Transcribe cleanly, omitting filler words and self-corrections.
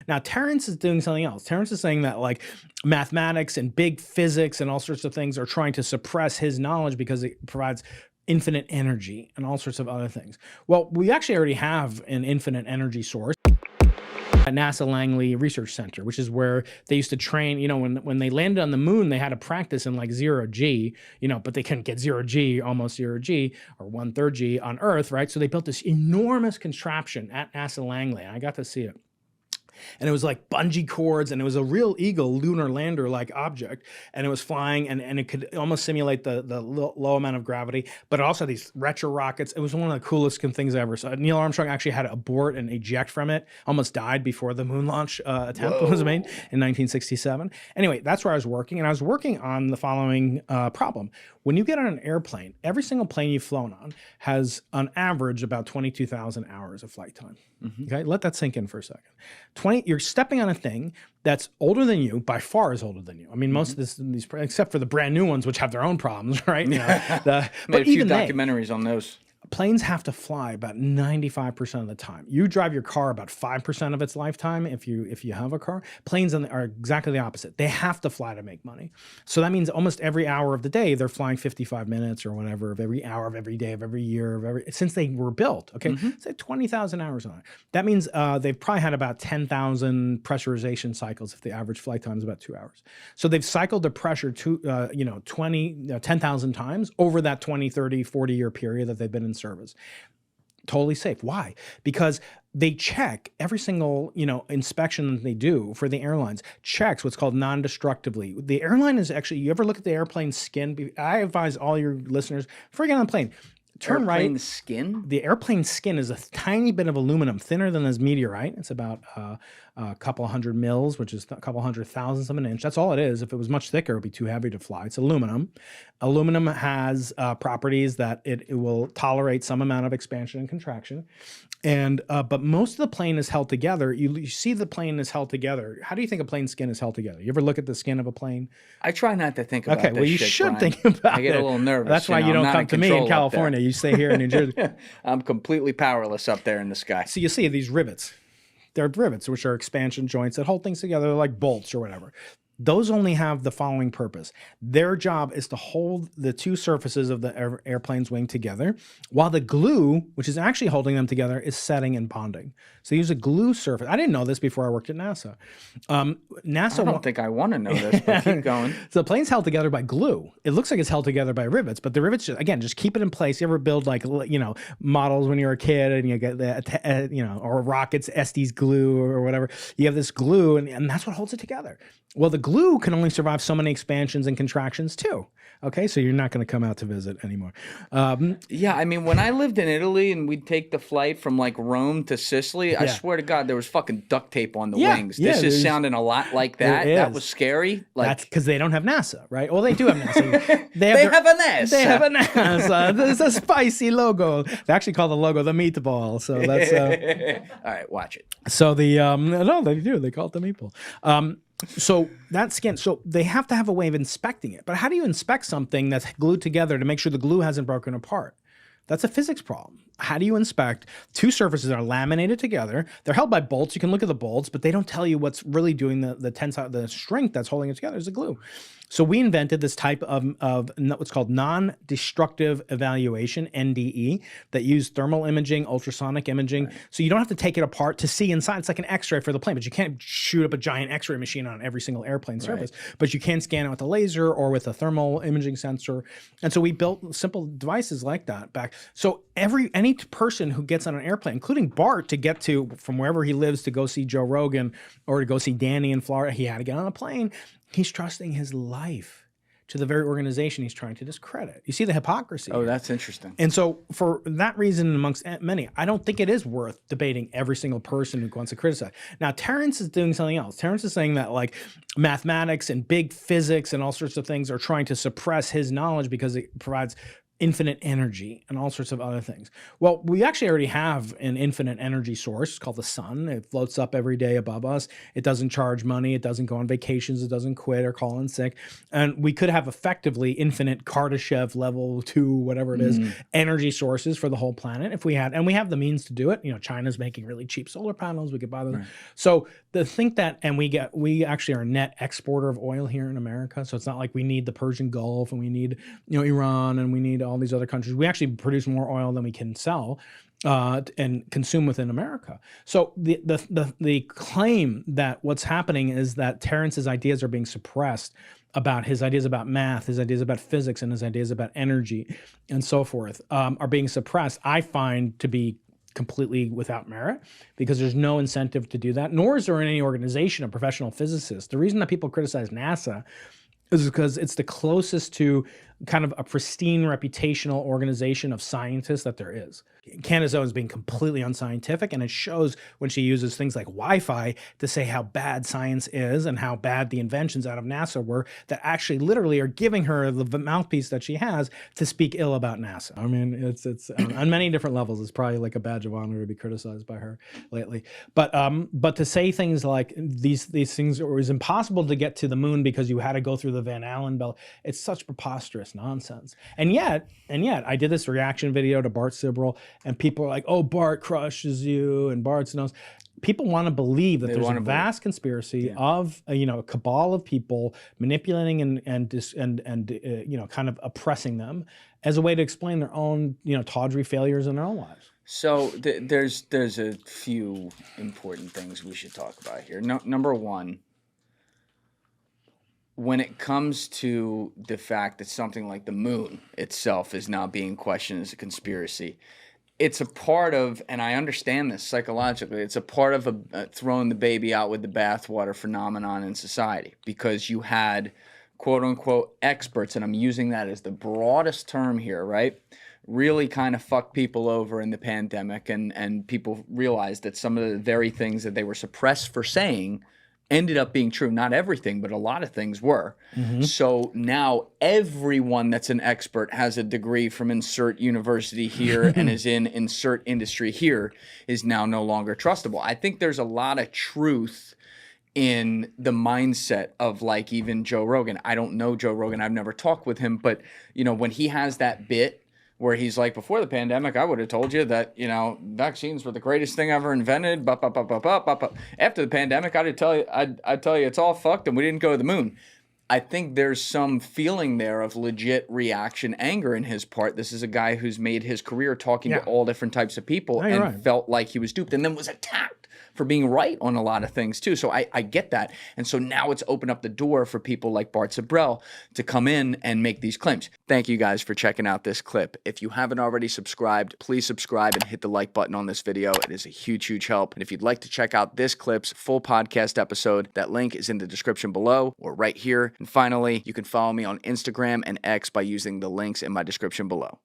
Now, Terrence is doing something else. Terrence is saying that like mathematics and big physics and all sorts of things are trying to suppress his knowledge because it provides infinite energy and all sorts of other things. Well, we actually already have an infinite energy source at NASA Langley Research Center, which is where they used to train, you know, when they landed on the moon, they had to practice in like 0G, you know, but they couldn't get 0G, almost 0G or 1/3 G on Earth, right? So they built this enormous contraption at NASA Langley. I got to see it. And it was like bungee cords, and it was a real Eagle lunar lander like object, and it was flying, and it could almost simulate the low amount of gravity, but it also had these retro rockets. It was one of the coolest things I ever saw. Neil Armstrong actually had to abort and eject from it, almost died before the moon launch attempt was made in 1967. Anyway, that's where I was working, and I was working on the following problem. When you get on an airplane, every single plane you've flown on has on average about 22,000 hours of flight time. Okay, let that sink in for a second. You're stepping on a thing that's older than you, by far is older than you. I mean, most of these, except for the brand new ones, which have their own problems, right? You know, Made a few documentaries on those. Planes have to fly about 95% of the time. You drive your car about 5% of its lifetime if you have a car. Planes are exactly the opposite. They have to fly to make money. So that means almost every hour of the day, they're flying 55 minutes or whatever of every hour of every day of every year of since they were built. Okay, say 20,000 hours on it. That means they've probably had about 10,000 pressurization cycles if the average flight time is about 2 hours. So they've cycled the pressure 10,000 times over that 20, 30, 40-year period that they've been in service. Totally safe. Why? Because they check every single, inspection that they do for the airlines, checks what's called non-destructively. The airline is actually, you ever look at the airplane skin? I advise all your listeners, before you get on the plane, turn right. Airplane skin? The airplane skin is a tiny bit of aluminum, thinner than this meteorite. It's about a couple hundred mils, which is a couple hundred thousandths of an inch. That's all it is. If it was much thicker, it would be too heavy to fly. It's aluminum. Aluminum has properties that it will tolerate some amount of expansion and contraction. And but most of the plane is held together. You see the plane is held together. How do you think a plane's skin is held together? You ever look at the skin of a plane? I try not to think about Okay, well, you shit, should Brian. think about it. I get a little nervous. That's why you don't come to me in California. You stay here in New Jersey. I'm completely powerless up there in the sky. So you see these rivets. They're rivets, which are expansion joints that hold things together like bolts or whatever. Those only have the following purpose. Their job is to hold the two surfaces of the airplane's wing together, while the glue, which is actually holding them together, is setting and bonding. So they use a glue surface. I didn't know this before I worked at NASA. I don't think I want to know this, but keep going. So the plane's held together by glue. It looks like it's held together by rivets, but the rivets, just keep it in place. You ever build models when you're a kid and you get the, or rockets, Estes glue or whatever. You have this glue and that's what holds it together. Well, the glue can only survive so many expansions and contractions too. Okay, so you're not going to come out to visit anymore. Yeah, I mean, when I lived in Italy and we'd take the flight from like Rome to Sicily, I swear to God, there was fucking duct tape on the wings. This is sounding a lot like that. That was scary. That's because they don't have NASA, right? Well, they do have NASA. They have a NASA. They have a NASA. There's a spicy logo. They actually call the logo the meatball. So that's all right. Watch it. So no, they do. They call it the meatball. So that skin, so they have to have a way of inspecting it. But how do you inspect something that's glued together to make sure the glue hasn't broken apart? That's a physics problem. How do you inspect two surfaces that are laminated together? They're held by bolts. You can look at the bolts, but they don't tell you what's really doing the tensile, the strength that's holding it together is the glue. So we invented this type of what's called non-destructive evaluation, NDE, that use thermal imaging, ultrasonic imaging. Right. So you don't have to take it apart to see inside. It's like an X-ray for the plane, but you can't shoot up a giant X-ray machine on every single airplane surface. But you can scan it with a laser or with a thermal imaging sensor. And so we built simple devices like that back. So any person who gets on an airplane, including Bart, to get to from wherever he lives to go see Joe Rogan or to go see Danny in Florida, he had to get on a plane. He's trusting his life to the very organization he's trying to discredit. You see the hypocrisy. Oh, that's interesting. And so for that reason, amongst many, I don't think it is worth debating every single person who wants to criticize. Now, Terrence is doing something else. Terrence is saying that like mathematics and big physics and all sorts of things are trying to suppress his knowledge because it provides infinite energy and all sorts of other things. Well, we actually already have an infinite energy source called the sun. It floats up every day above us. It doesn't charge money. It doesn't go on vacations. It doesn't quit or call in sick. And we could have effectively infinite Kardashev level 2, whatever it is, energy sources for the whole planet if we had, and we have the means to do it. You know, China's making really cheap solar panels. We could buy them. Right. So to think that, and we actually are a net exporter of oil here in America. So it's not like we need the Persian Gulf and we need, you know, Iran and we need all these other countries. We actually produce more oil than we can sell and consume within America. So the claim that what's happening is that Terrence's ideas are being suppressed, about his ideas about math, his ideas about physics, and his ideas about energy and so forth, are being suppressed, I find to be completely without merit, because there's no incentive to do that, nor is there in any organization of professional physicists. The reason that people criticize NASA is because it's the closest to kind of a pristine reputational organization of scientists that there is. Candace Owens being completely unscientific, and it shows when she uses things like Wi-Fi to say how bad science is and how bad the inventions out of NASA were that actually literally are giving her the mouthpiece that she has to speak ill about NASA. I mean, it's on many different levels. It's probably like a badge of honor to be criticized by her lately. But to say things like these things, it was impossible to get to the moon because you had to go through the Van Allen belt. It's such preposterous nonsense. And yet, I did this reaction video to Bart Sibrel, and people are like, "Oh, Bart crushes you," and Bart's nose. People want to believe that there's a vast conspiracy of a cabal of people manipulating and kind of oppressing them as a way to explain their own tawdry failures in their own lives. So there's a few important things we should talk about here. Number one, when it comes to the fact that something like the moon itself is now being questioned as a conspiracy, it's a part of, and I understand this psychologically, it's a part of a throwing the baby out with the bathwater phenomenon in society, because you had quote unquote experts, and I'm using that as the broadest term here, right? Really kind of fuck people over in the pandemic, and people realized that some of the very things that they were suppressed for saying ended up being true. Not everything, but a lot of things were. Mm-hmm. So now everyone that's an expert has a degree from insert university here and is in insert industry here is now no longer trustable. I think there's a lot of truth in the mindset of like even Joe Rogan. I don't know Joe Rogan. I've never talked with him, but when he has that bit where he's like, before the pandemic, I would have told you that, vaccines were the greatest thing ever invented. After the pandemic, I'd tell you it's all fucked and we didn't go to the moon. I think there's some feeling there of legit reaction, anger in his part. This is a guy who's made his career talking to all different types of people felt like he was duped and then was attacked for being right on a lot of things too. So I get that. And so now it's opened up the door for people like Bart Sibrel to come in and make these claims. Thank you guys for checking out this clip. If you haven't already subscribed, please subscribe and hit the like button on this video. It is a huge, huge help. And if you'd like to check out this clip's full podcast episode, that link is in the description below or right here. And finally, you can follow me on Instagram and X by using the links in my description below.